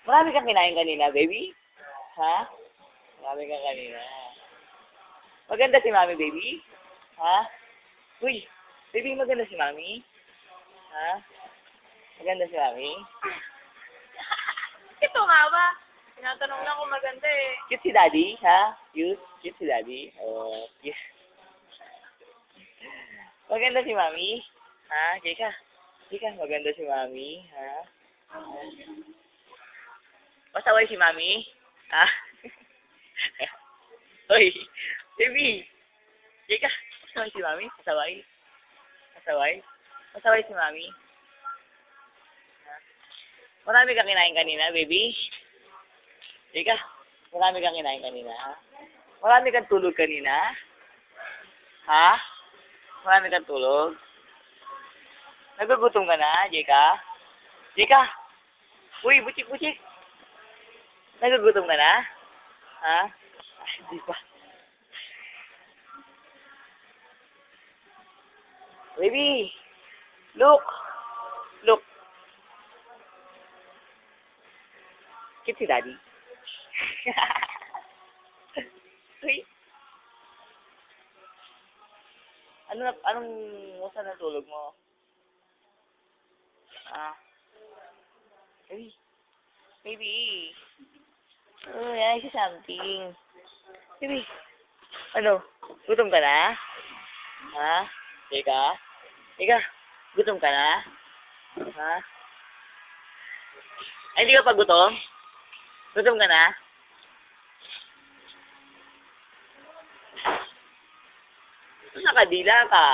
Marami kang kinain kanina, baby? Ha? Marami kang kanina. Maganda si mami, baby? Ha? Uy, baby, maganda si mami? Ha? Maganda si mami? Ito nga ba? Tinatanong lang kung maganda eh. Cute si daddy, ha? Cute? Cute si daddy? Oh, cute. Maganda si mami? Ha? Jeka? Jeka, maganda si mami? Ha? Pasaway si mami? Ha? Hoy, baby! Jeka, pasaway si mami? Pasaway? Pasaway? Pasaway si mami? Ha? Marami kang kinain kanina, baby? Jeka, marami kang kinain kanina, ha? Marami kang tulog kanina? Ha? Marami kang tulog? Nagugutom ka na, Jeka? Jeka! Uy, buchik-buchik! Nagugutom ka na? Ha? Ay, di pa. Baby! Look! Look! Cute si daddy. Uy! Anong musta na tulog mo? Ah. Baby. Baby. Oh, yan si something. Baby. Ano? Gutom ka na? Ha? Teka? Teka? Gutom ka na? Ha? Ay, hindi ka pa gutom? Gutom ka na? Nakadila ka.